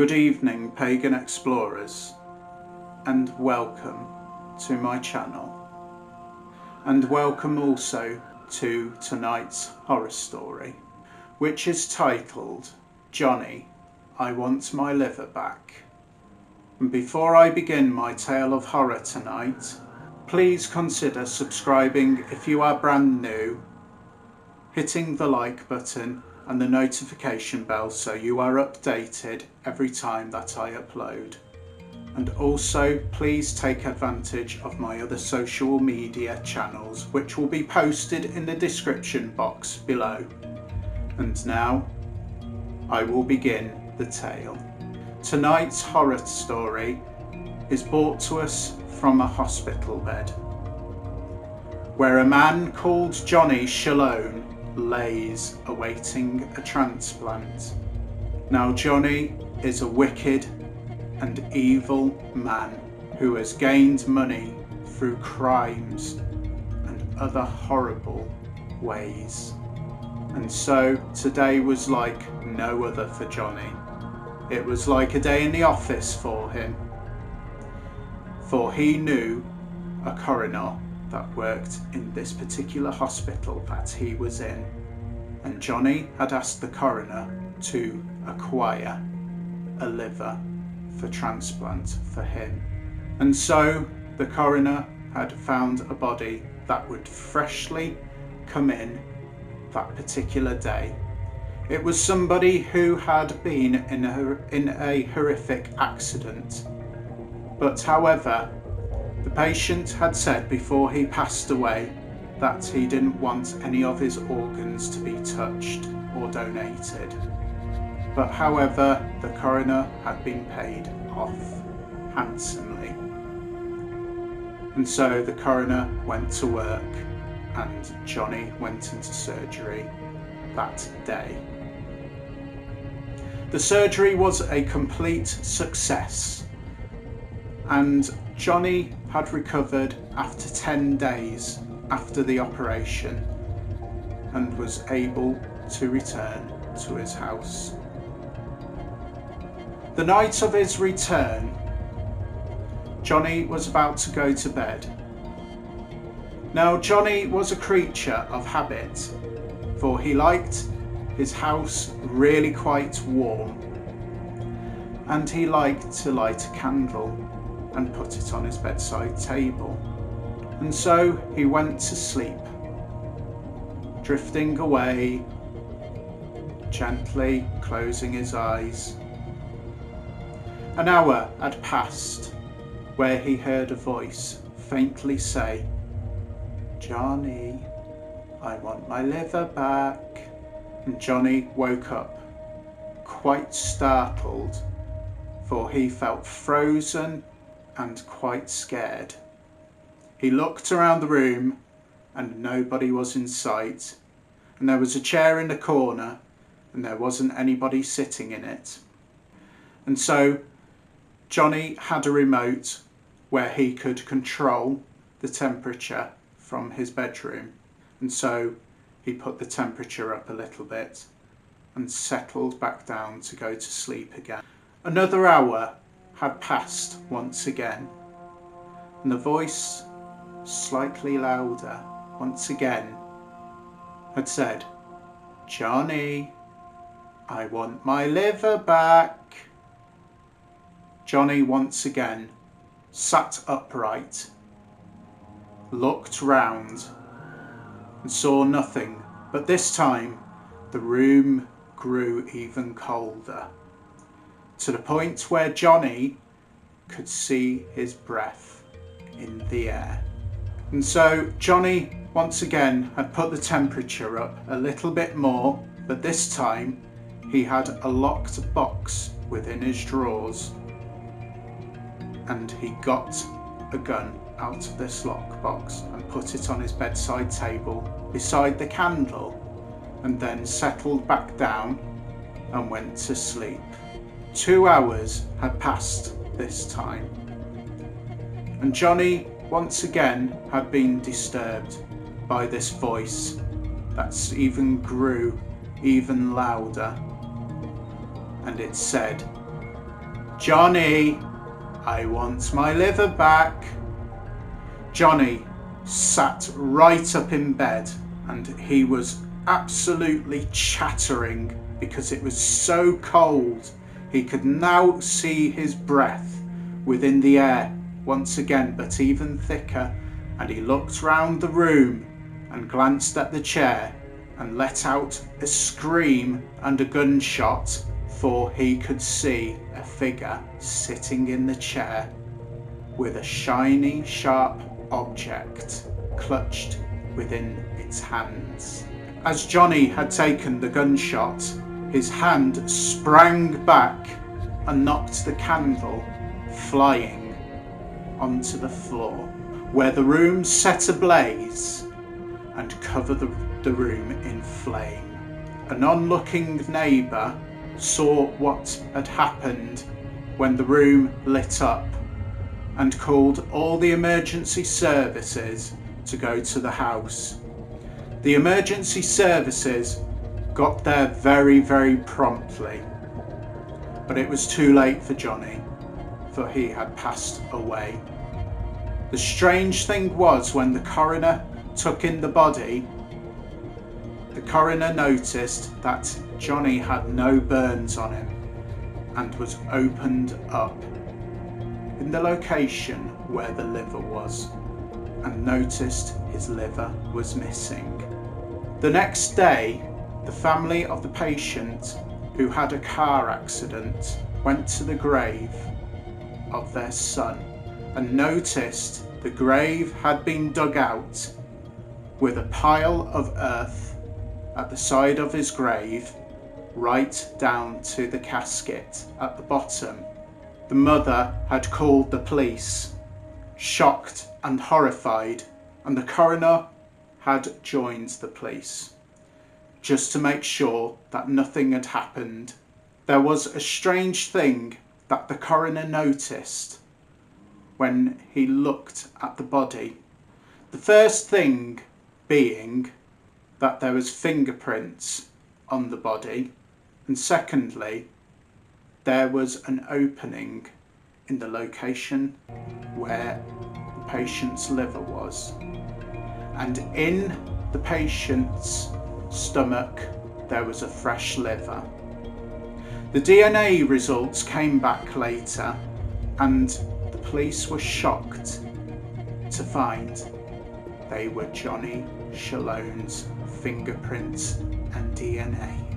Good evening, pagan explorers, and welcome to my channel. And welcome also to tonight's horror story, which is titled, Johnny, I Want My Liver Back. And before I begin my tale of horror tonight, please consider subscribing if you are brand new, hitting the like button and the notification bell so you are updated every time that I upload. And also please take advantage of my other social media channels, which will be posted in the description box below. And now I will begin the tale. Tonight's horror story is brought to us from a hospital bed, where a man called Johnny Shalone lays awaiting a transplant. Now Johnny is a wicked and evil man who has gained money through crimes and other horrible ways. And so today was like no other for Johnny. It was like a day in the office for him, for he knew a coroner that worked in this particular hospital that he was in, and Johnny had asked the coroner to acquire a liver for transplant for him. And so the coroner had found a body that would freshly come in that particular day. It was somebody who had been in a horrific accident, but however, the patient had said before he passed away that he didn't want any of his organs to be touched or donated. But however, the coroner had been paid off handsomely. And so the coroner went to work and Johnny went into surgery that day. The surgery was a complete success, and Johnny had recovered after 10 days after the operation and was able to return to his house. The night of his return, Johnny was about to go to bed. Now Johnny was a creature of habit, for he liked his house really quite warm, and he liked to light a candle and put it on his bedside table. And so he went to sleep, drifting away, gently closing his eyes. An hour had passed, where he heard a voice faintly say, Johnny, I want my liver back. And Johnny woke up, quite startled, for he felt frozen and quite scared. He looked around the room and nobody was in sight, and there was a chair in the corner and there wasn't anybody sitting in it. And so Johnny had a remote where he could control the temperature from his bedroom, and so he put the temperature up a little bit and settled back down to go to sleep again. Another hour had passed once again, and the voice, slightly louder once again, had said, Johnny, I want my liver back. Johnny once again sat upright, looked round and saw nothing, but this time the room grew even colder, to the point where Johnny could see his breath in the air. And so Johnny once again had put the temperature up a little bit more, but this time he had a locked box within his drawers, and he got a gun out of this lockbox and put it on his bedside table beside the candle, and then settled back down and went to sleep. 2 hours had passed this time, and Johnny once again had been disturbed by this voice that even grew even louder, and it said, "Johnny, I want my liver back." Johnny sat right up in bed and he was absolutely chattering because it was so cold. He could now see his breath within the air once again, but even thicker, and he looked round the room and glanced at the chair and let out a scream and a gunshot, for he could see a figure sitting in the chair with a shiny, sharp object clutched within its hands. As Johnny had taken the gunshot, his hand sprang back and knocked the candle flying onto the floor, where the room set ablaze and covered the room in flame. An onlooking neighbour saw what had happened when the room lit up and called all the emergency services to go to the house. The emergency services got there very, very promptly, but it was too late for Johnny, for he had passed away. The strange thing was, when the coroner took in the body, the coroner noticed that Johnny had no burns on him and was opened up in the location where the liver was, and noticed his liver was missing. The next day, the family of the patient who had a car accident went to the grave of their son and noticed the grave had been dug out with a pile of earth at the side of his grave, right down to the casket at the bottom. The mother had called the police, shocked and horrified, and the coroner had joined the police just to make sure that nothing had happened. There was a strange thing that the coroner noticed when he looked at the body. The first thing being that there was fingerprints on the body, and secondly, there was an opening in the location where the patient's liver was, and in the patient's stomach there was a fresh liver. The DNA results came back later, and the police were shocked to find they were Johnny Shalhone's fingerprints and DNA.